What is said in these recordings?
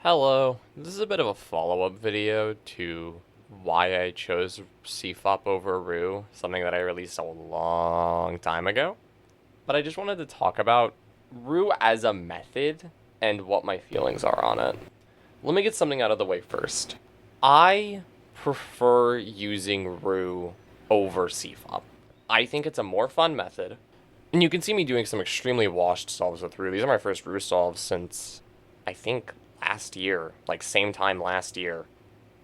Hello, this is a bit of a follow-up video to why I chose CFOP over Roux, something that I released a long time ago. But I just wanted to talk about Roux as a method and what my feelings are on it. Let me get something out of the way first. I prefer using Roux over CFOP. I think it's a more fun method, and you can see me doing some extremely washed solves with Roux. These are my first Roux solves since, I think, last year, like same time last year,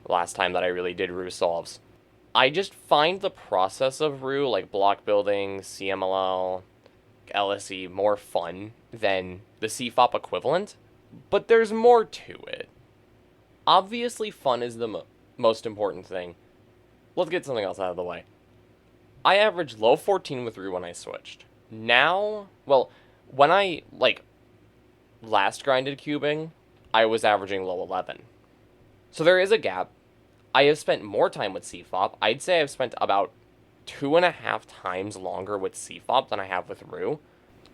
last time that I really did Roux solves. I just find the process of Roux, like block building, CMLL, LSE, more fun than the CFOP equivalent, but there's more to it. Obviously, fun is the most important thing. Let's get something else out of the way. I averaged low 14 with Roux when I switched. Now, well, when I, last grinded cubing, I was averaging low 11. So there is a gap. I have spent more time with CFOP. I'd say I've spent about 2.5 times longer with CFOP than I have with Roux.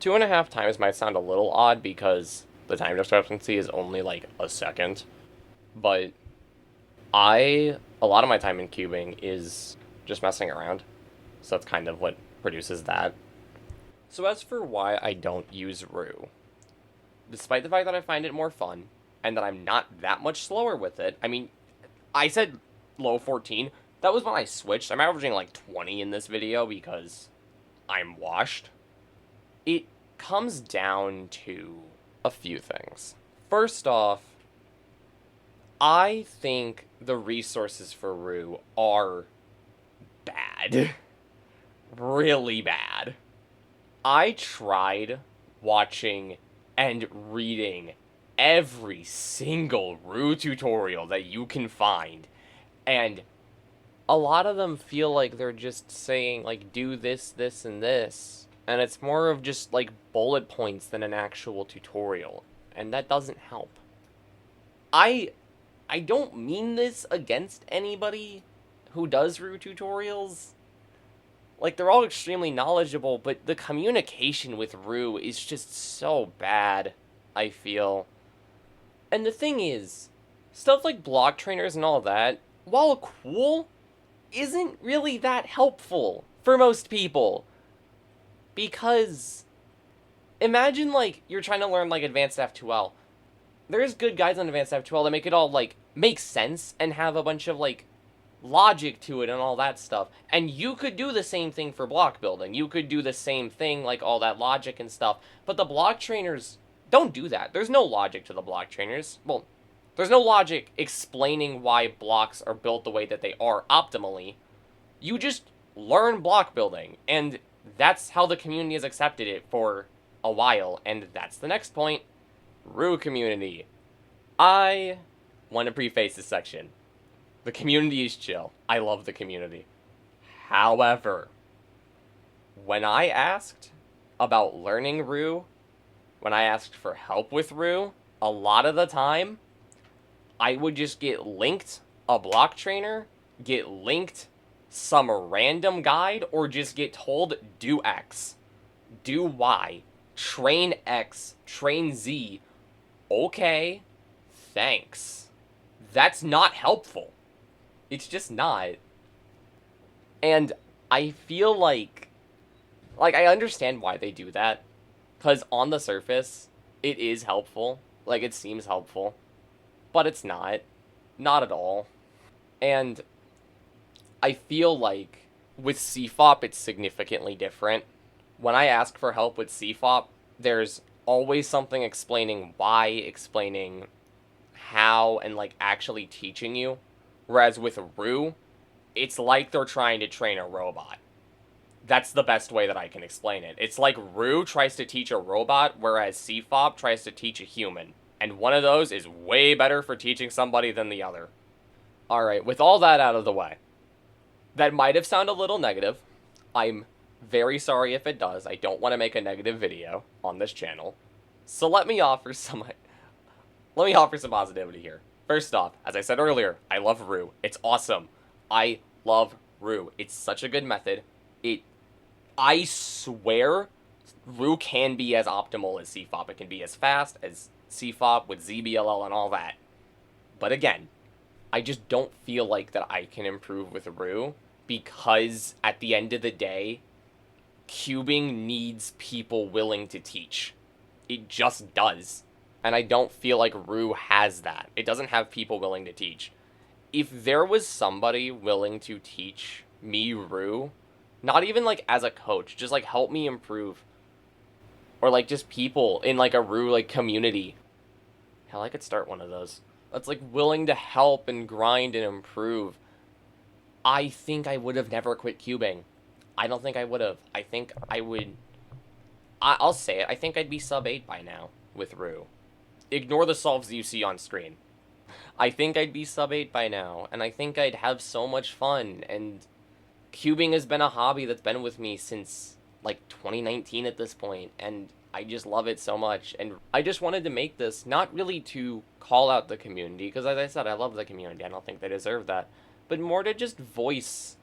2.5 times might sound a little odd because the time discrepancy is only like a second. But a lot of my time in cubing is just messing around. So that's kind of what produces that. So as for why I don't use Roux, despite the fact that I find it more fun, and that I'm not that much slower with it, I mean, I said low 14. That was when I switched. I'm averaging like 20 in this video because I'm washed. It comes down to a few things. First off, I think the resources for Roux are bad. Really bad. I tried watching and reading every single Roux tutorial that you can find, and a lot of them feel like they're just saying, like, do this, this, and this, and it's more of just, like, bullet points than an actual tutorial, and that doesn't help. I don't mean this against anybody who does Roux tutorials. Like, they're all extremely knowledgeable, but the communication with Roux is just so bad, I feel. And the thing is, stuff like block trainers and all that, while cool, isn't really that helpful for most people. Because, imagine, like, you're trying to learn, like, Advanced F2L. There's good guides on Advanced F2L that make it all, like, make sense and have a bunch of, like, logic to it and all that stuff. And you could do the same thing for block building. You could do the same thing, like, all that logic and stuff. But the block trainers don't do that. There's no logic to the block trainers. Well, there's no logic explaining why blocks are built the way that they are optimally. You just learn block building, and that's how the community has accepted it for a while. And that's the next point. Roux community. I want to preface this section. The community is chill. I love the community. However, when I asked about learning Roux, when I asked for help with Roux, a lot of the time, I would just get linked a block trainer, get linked some random guide, or just get told, do X, do Y, train X, train Z. Okay, thanks. That's not helpful. It's just not. And I feel like I understand why they do that. Because on the surface, it is helpful. Like, it seems helpful. But it's not. Not at all. And I feel like with CFOP, it's significantly different. When I ask for help with CFOP, there's always something explaining why, explaining how, and, like, actually teaching you. Whereas with Roux, it's like they're trying to train a robot. That's the best way that I can explain it. It's like Roux tries to teach a robot, whereas CFOP tries to teach a human. And one of those is way better for teaching somebody than the other. Alright, with all that out of the way, that might have sounded a little negative. I'm very sorry if it does. I don't want to make a negative video on this channel. So let me offer some positivity here. First off, as I said earlier, I love Roux. It's awesome. I love Roux. It's such a good method. I swear, Roux can be as optimal as CFOP. It can be as fast as CFOP with ZBLL and all that. But again, I just don't feel like that I can improve with Roux because at the end of the day, cubing needs people willing to teach. It just does. And I don't feel like Roux has that. It doesn't have people willing to teach. If there was somebody willing to teach me Roux, not even like as a coach, just like help me improve, or like just people in like a Roux like community. Hell, I could start one of those. That's like willing to help and grind and improve. I think I would have never quit cubing. I don't think I would have. I think I would. I'll say it. I think I'd be sub 8 by now with Roux. Ignore the solves you see on screen. I think I'd be sub 8 by now, and I think I'd have so much fun. And cubing has been a hobby that's been with me since like 2019 at this point, and I just love it so much. And I just wanted to make this not really to call out the community, because as I said, I love the community. I don't think they deserve that, but more to just voice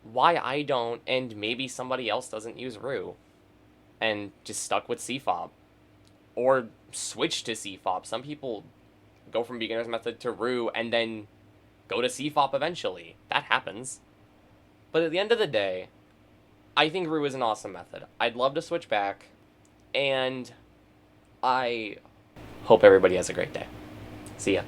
why I don't, and maybe somebody else doesn't use Roux, and just stuck with CFOP, or switch to CFOP. Some people go from beginner's method to Roux and then go to CFOP eventually. That happens. But at the end of the day, I think Roux is an awesome method. I'd love to switch back, and I hope everybody has a great day. See ya.